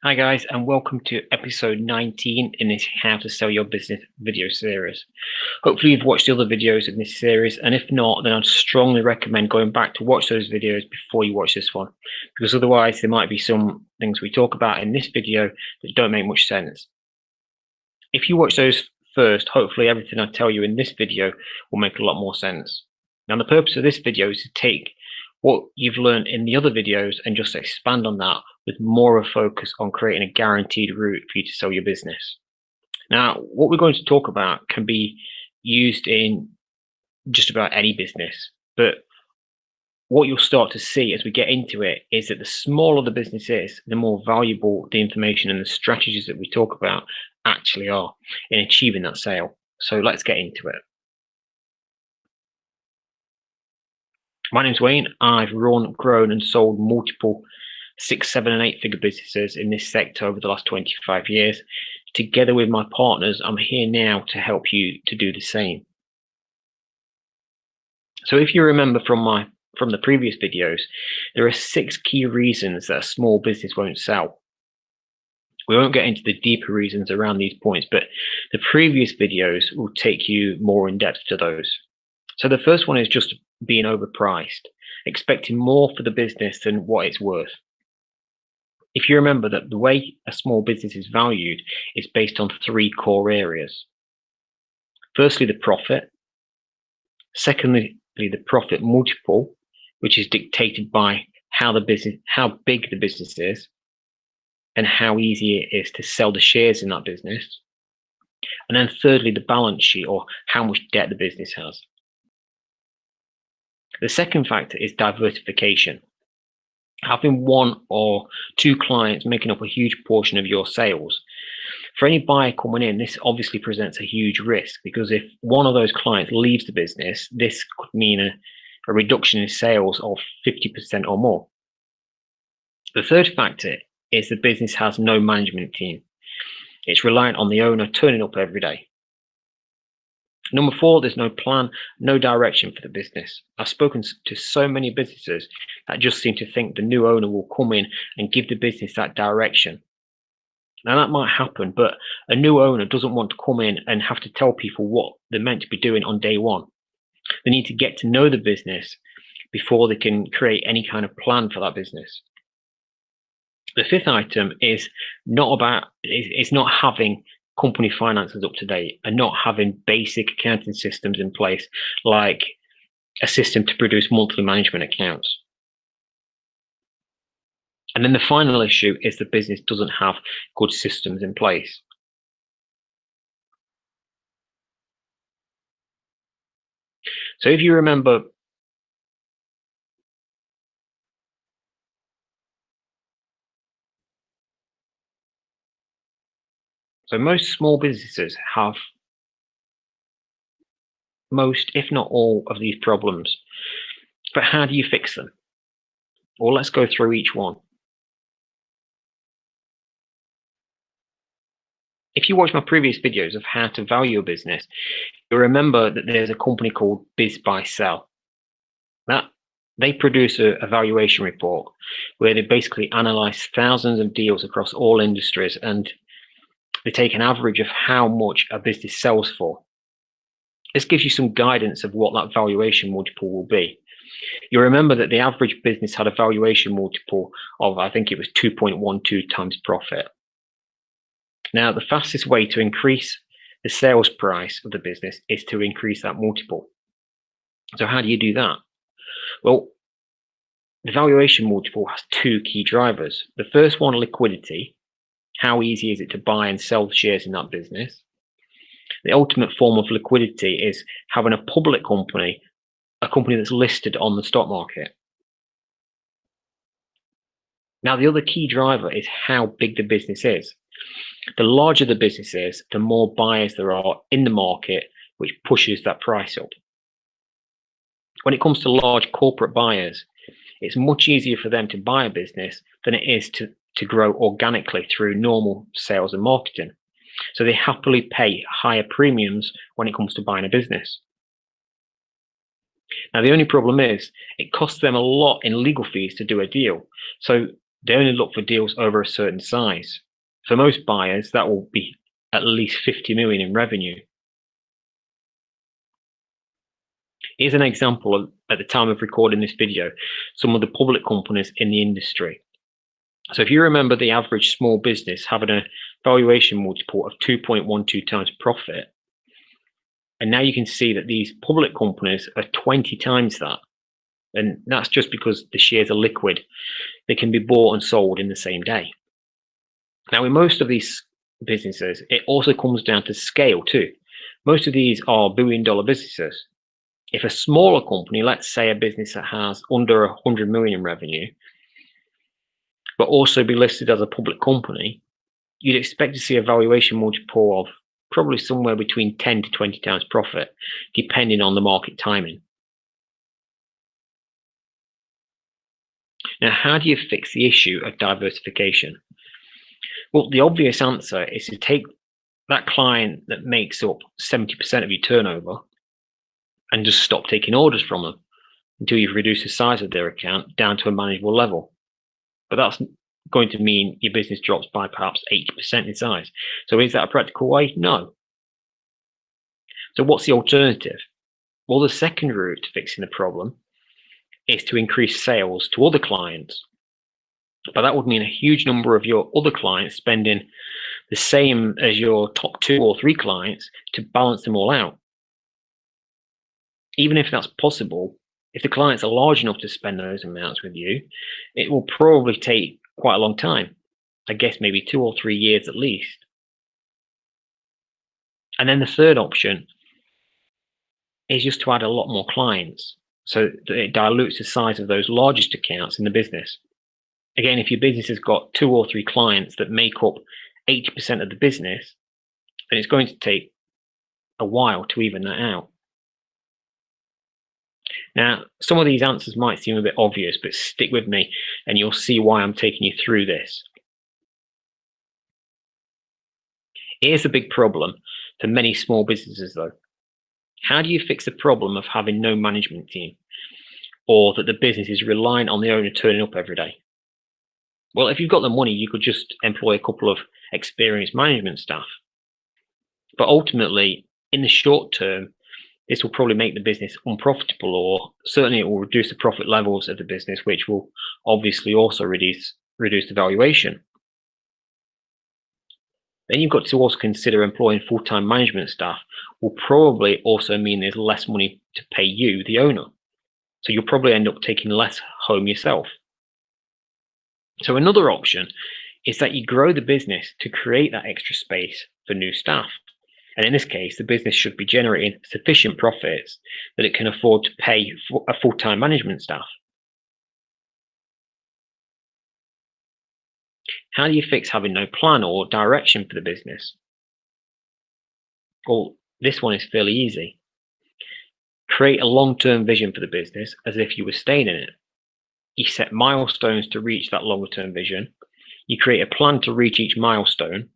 Hi guys, and welcome to episode 19 in this How to Sell Your Business video series. Hopefully you've watched the other videos in this series, and if not, then I'd strongly recommend going back to watch those videos before you watch this one, because otherwise there might be some things we talk about in this video that don't make much sense. If you watch those first, hopefully everything I tell you in this video will make a lot more sense. Now the purpose of this video is to take what you've learned in the other videos and just expand on that with more of a focus on creating a guaranteed route for you to sell your business. Now, what we're going to talk about can be used in just about any business, but what you'll start to see as we get into it is that the smaller the business is, the more valuable the information and the strategies that we talk about actually are in achieving that sale. So let's get into it. My name's Wayne. I've run, grown, and sold multiple 6, 7, and 8-figure businesses in this sector over the last 25 years. Together with my partners, I'm here now to help you to do the same. So if you remember from the previous videos, there are 6 key reasons that a small business won't sell. We won't get into the deeper reasons around these points, but the previous videos will take you more in depth to those. So the first one is just being overpriced, expecting more for the business than what it's worth. If you remember that the way a small business is valued is based on 3 core areas. Firstly, the profit. Secondly, the profit multiple, which is dictated by how big the business is and how easy it is to sell the shares in that business. And then thirdly, the balance sheet, or how much debt the business has. The second factor is diversification. Having 1 or 2 clients making up a huge portion of your sales. For any buyer coming in, this obviously presents a huge risk, because if one of those clients leaves the business, this could mean a reduction in sales of 50% or more. The third factor is the business has no management team. It's reliant on the owner turning up every day. Number 4, there's no plan, no direction for the business. I've spoken to so many businesses that just seem to think the new owner will come in and give the business that direction. Now that might happen, but a new owner doesn't want to come in and have to tell people what they're meant to be doing on day one. They need to get to know the business before they can create any kind of plan for that business. The 5th item is not having company finances up to date and not having basic accounting systems in place, like a system to produce monthly management accounts. And then the final issue is the business doesn't have good systems in place. So if you remember, most small businesses have most, if not all, of these problems. But how do you fix them? Well, let's go through each one. If you watch my previous videos of how to value a business, you'll remember that there's a company called BizBuySell. They produce a valuation report where they basically analyze thousands of deals across all industries, and they take an average of how much a business sells for. This gives you some guidance of what that valuation multiple will be. You remember that the average business had a valuation multiple of, I think it was 2.12 times profit. Now, the fastest way to increase the sales price of the business is to increase that multiple. So how do you do that? Well, the valuation multiple has 2 key drivers. The first one, liquidity. How easy is it to buy and sell shares in that business? The ultimate form of liquidity is having a public company, a company that's listed on the stock market. Now, the other key driver is how big the business is. The larger the business is, the more buyers there are in the market, which pushes that price up. When it comes to large corporate buyers, it's much easier for them to buy a business than it is to grow organically through normal sales and marketing. So they happily pay higher premiums when it comes to buying a business. Now, the only problem is it costs them a lot in legal fees to do a deal. So They only look for deals over a certain size. For most buyers, that will be at least 50 million in revenue. Here's an example of, at the time of recording this video, some of the public companies in the industry. So if you remember the average small business having a valuation multiple of 2.12 times profit, and now you can see that these public companies are 20 times that. And that's just because the shares are liquid. They can be bought and sold in the same day. Now, in most of these businesses, it also comes down to scale too. Most of these are billion-dollar businesses. If a smaller company, let's say a business that has under 100 million in revenue, but also be listed as a public company, you'd expect to see a valuation multiple of probably somewhere between 10 to 20 times profit, depending on the market timing. Now, how do you fix the issue of diversification? Well, the obvious answer is to take that client that makes up 70% of your turnover and just stop taking orders from them until you've reduced the size of their account down to a manageable level. But that's going to mean your business drops by perhaps 80% in size. So is that a practical way? No. So what's the alternative? Well, the second route to fixing the problem is to increase sales to other clients. But that would mean a huge number of your other clients spending the same as your top 2 or 3 clients to balance them all out. Even if that's possible, if the clients are large enough to spend those amounts with you, it will probably take quite a long time. I guess maybe 2 or 3 years at least. And then the third option is just to add a lot more clients so that it dilutes the size of those largest accounts in the business. Again, if your business has got 2 or 3 clients that make up 80% of the business, then it's going to take a while to even that out. Now, some of these answers might seem a bit obvious, but stick with me and you'll see why I'm taking you through this. Here's a big problem for many small businesses though. How do you fix the problem of having no management team, or that the business is reliant on the owner turning up every day? Well, if you've got the money, you could just employ a couple of experienced management staff. But ultimately, in the short term, this will probably make the business unprofitable, or certainly it will reduce the profit levels of the business, which will obviously also reduce the valuation. Then you've got to also consider employing full-time management staff will probably also mean there's less money to pay you, the owner. So you'll probably end up taking less home yourself. So another option is that you grow the business to create that extra space for new staff. And in this case, the business should be generating sufficient profits that it can afford to pay for a full-time management staff. How do you fix having no plan or direction for the business? Well, this one is fairly easy. Create a long-term vision for the business as if you were staying in it. You set milestones to reach that longer-term vision. You create a plan to reach each milestone,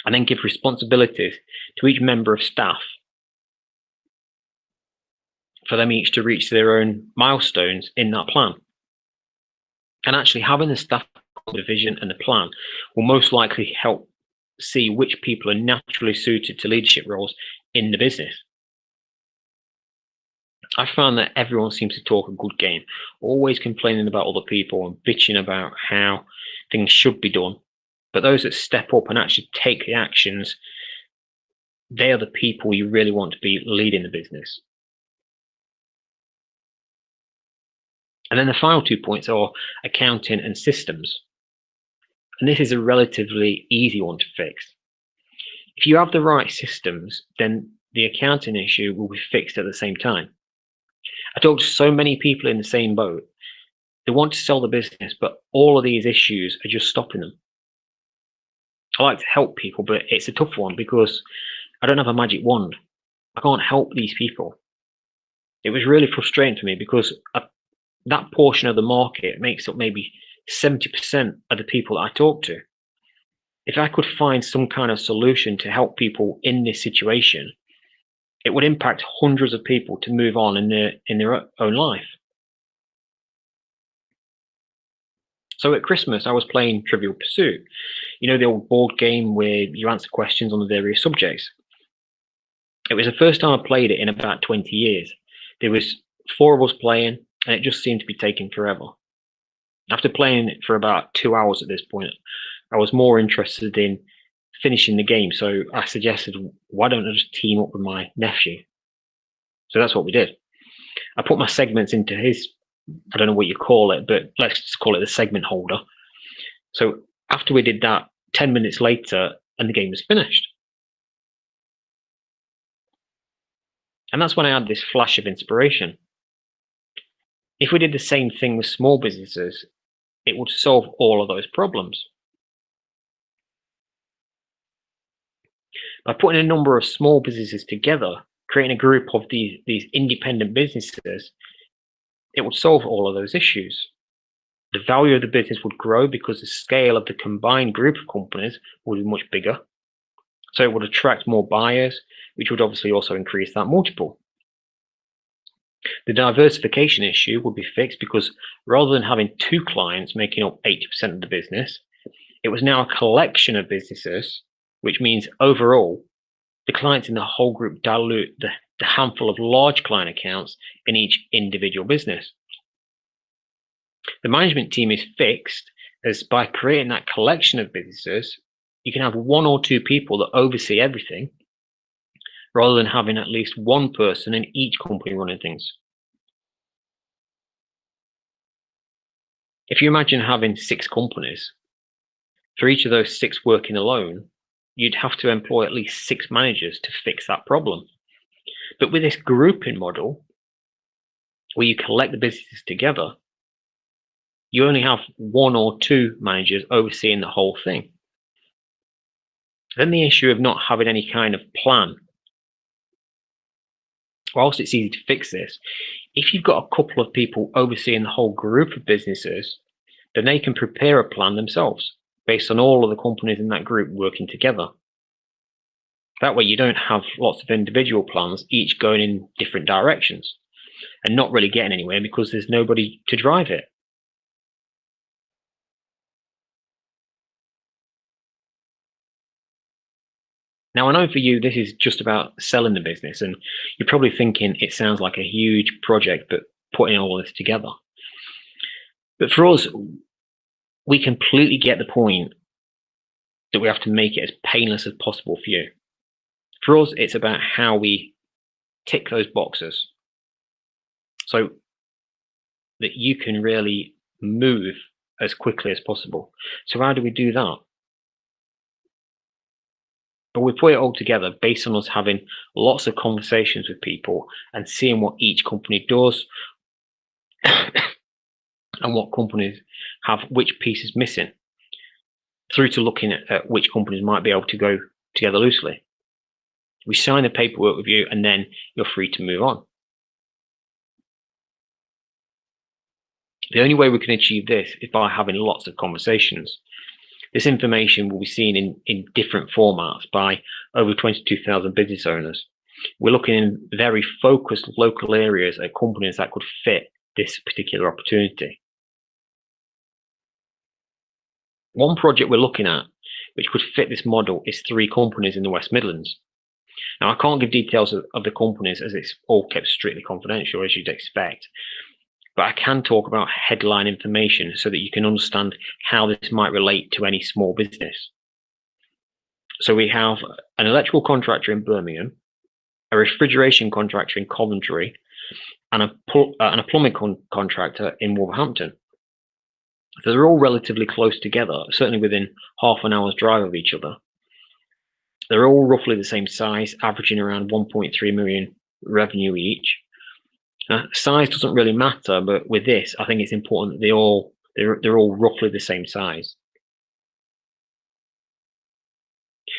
and then give responsibilities to each member of staff for them each to reach their own milestones in that plan. And actually having the staff the vision and the plan will most likely help see which people are naturally suited to leadership roles in the business. I found that everyone seems to talk a good game, always complaining about other people and bitching about how things should be done. But those that step up and actually take the actions, they are the people you really want to be leading the business. And then the final 2 points are accounting and systems. And this is a relatively easy one to fix. If you have the right systems, then the accounting issue will be fixed at the same time. I talk to so many people in the same boat. They want to sell the business, but all of these issues are just stopping them. I like to help people, but it's a tough one because I don't have a magic wand. I can't help these people. It was really frustrating for me because that portion of the market makes up maybe 70% of the people that I talk to. If I could find some kind of solution to help people in this situation, it would impact hundreds of people to move on in their own life. So at Christmas, I was playing Trivial Pursuit, the old board game where you answer questions on the various subjects. It was the first time I played it in about 20 years. There was four of us playing, and it just seemed to be taking forever. After playing it for about 2 hours at this point, I was more interested in finishing the game, so I suggested, why don't I just team up with my nephew? So that's what we did. I put my segments into his, I don't know what you call it, but let's just call it the segment holder. So after we did that, 10 minutes later, and the game was finished. And that's when I had this flash of inspiration. If we did the same thing with small businesses, it would solve all of those problems. By putting a number of small businesses together, creating a group of these independent businesses, it would solve all of those issues. The value of the business would grow because the scale of the combined group of companies would be much bigger. So it would attract more buyers, which would obviously also increase that multiple. The diversification issue would be fixed because rather than having two clients making up 80% of the business, it was now a collection of businesses, which means overall, the clients in the whole group dilute the handful of large client accounts in each individual business. The management team is fixed as by creating that collection of businesses, you can have one or two people that oversee everything rather than having at least one person in each company running things. If you imagine having 6 companies, for each of those 6 working alone, you'd have to employ at least 6 managers to fix that problem. But with this grouping model, where you collect the businesses together, you only have 1 or 2 managers overseeing the whole thing. Then the issue of not having any kind of plan. Whilst it's easy to fix this, if you've got a couple of people overseeing the whole group of businesses, then they can prepare a plan themselves based on all of the companies in that group working together. That way you don't have lots of individual plans, each going in different directions and not really getting anywhere because there's nobody to drive it. Now, I know for you, this is just about selling the business, and you're probably thinking it sounds like a huge project, but putting all this together. But for us, we completely get the point that we have to make it as painless as possible for you. For us, it's about how we tick those boxes so that you can really move as quickly as possible. So how do we do that? But we put it all together based on us having lots of conversations with people and seeing what each company does and what companies have which pieces missing, through to looking at which companies might be able to go together loosely. We sign the paperwork with you and then you're free to move on. The only way we can achieve this is by having lots of conversations. This information will be seen in different formats by over 22,000 business owners. We're looking in very focused local areas at companies that could fit this particular opportunity. One project we're looking at, which could fit this model, is 3 companies in the West Midlands. Now, I can't give details of the companies as it's all kept strictly confidential, as you'd expect. But I can talk about headline information so that you can understand how this might relate to any small business. So we have an electrical contractor in Birmingham, a refrigeration contractor in Coventry, and a plumbing contractor in Wolverhampton. So they're all relatively close together, certainly within half an hour's drive of each other. They're all roughly the same size, averaging around 1.3 million revenue each. Size doesn't really matter, but with this, I think it's important that they're all roughly the same size.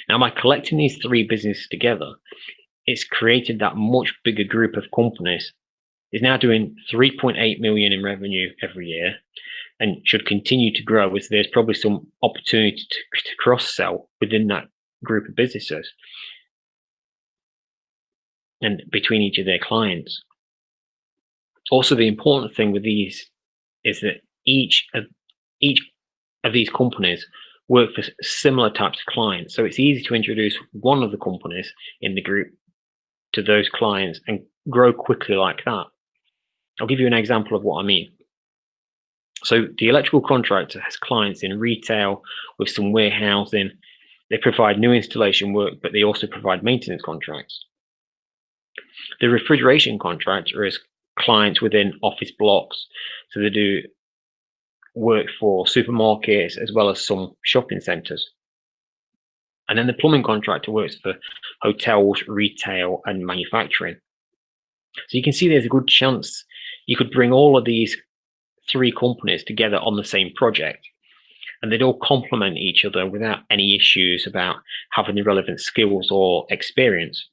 Now, by collecting these 3 businesses together, it's created that much bigger group of companies. Is now doing 3.8 million in revenue every year, and should continue to grow, as there's probably some opportunity to cross-sell within that group of businesses and between each of their clients. Also, the important thing with these is that each of these companies work for similar types of clients. So it's easy to introduce one of the companies in the group to those clients and grow quickly like that. I'll give you an example of what I mean. So the electrical contractor has clients in retail with some warehousing. They provide new installation work, but they also provide maintenance contracts. The refrigeration contractor has clients within office blocks. So they do work for supermarkets as well as some shopping centres. And then the plumbing contractor works for hotels, retail, and manufacturing. So you can see there's a good chance you could bring all of these three companies together on the same project, and they'd all complement each other without any issues about having the relevant skills or experience.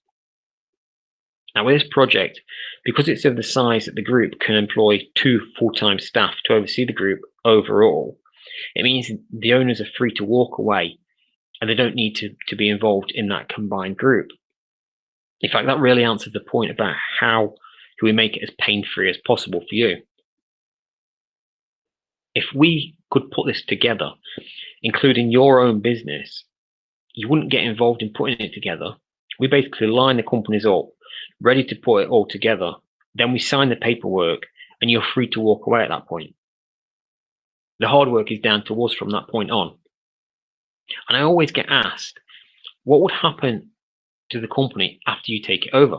Now, with this project, because it's of the size that the group can employ 2 full-time staff to oversee the group overall, it means the owners are free to walk away and they don't need to be involved in that combined group. In fact, that really answers the point about how do we make it as pain-free as possible for you. If we could put this together, including your own business, you wouldn't get involved in putting it together. We basically line the companies up, ready to put it all together. Then we sign the paperwork and you're free to walk away at that point. The hard work is down to us from that point on. And I always get asked, what would happen to the company after you take it over?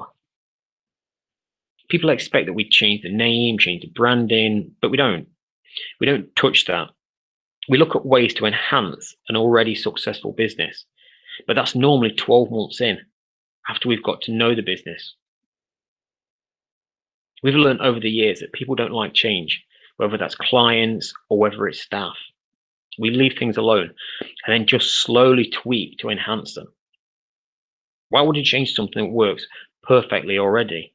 People expect that we change the name, change the branding, but we don't. We don't touch that. We look at ways to enhance an already successful business, but that's normally 12 months in, after we've got to know the business. We've learned over the years that people don't like change, whether that's clients or whether it's staff. We leave things alone and then just slowly tweak to enhance them. Why would you change something that works perfectly already?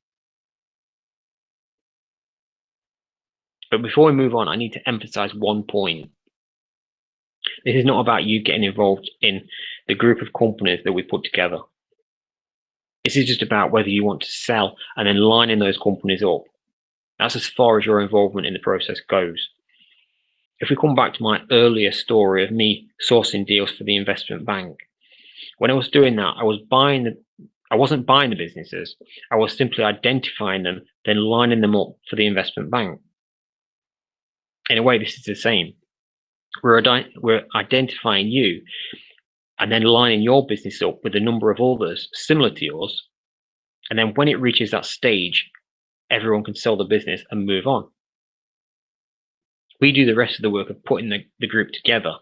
But before we move on, I need to emphasize one point. This is not about you getting involved in the group of companies that we put together. This is just about whether you want to sell and then lining those companies up. That's as far as your involvement in the process goes. If we come back to my earlier story of me sourcing deals for the investment bank, when I was doing that, I wasn't buying the businesses. I was simply identifying them, then lining them up for the investment bank. In a way, this is the same. We're identifying you and then lining your business up with a number of others similar to yours. And then when it reaches that stage, everyone can sell the business and move on. We do the rest of the work of putting the group together,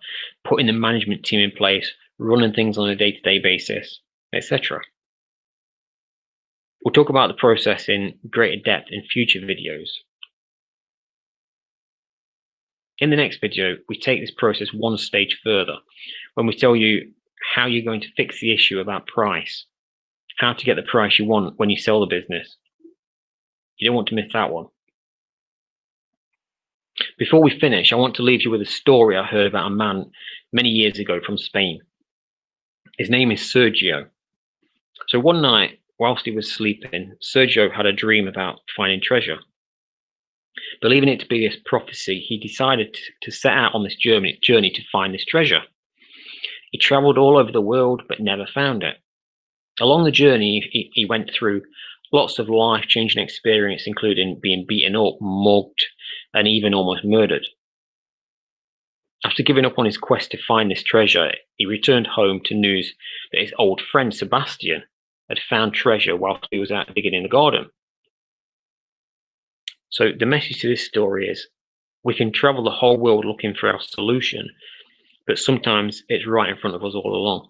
putting the management team in place, running things on a day-to-day basis, etc. We'll talk about the process in greater depth in future videos. In the next video, we take this process one stage further when we tell you how you're going to fix the issue about price, how to get the price you want when you sell the business. You don't want to miss that one. Before we finish, I want to leave you with a story I heard about a man many years ago from Spain. His name is Sergio. So one night, whilst he was sleeping, Sergio had a dream about finding treasure. Believing it to be a prophecy, he decided to set out on this journey to find this treasure. He traveled all over the world, but never found it. Along the journey, he went through lots of life-changing experience, including being beaten up, mugged, and even almost murdered. After giving up on his quest to find this treasure, he returned home to news that his old friend Sebastian had found treasure whilst he was out digging in the garden. So the message to this story is, we can travel the whole world looking for our solution, but sometimes it's right in front of us all along.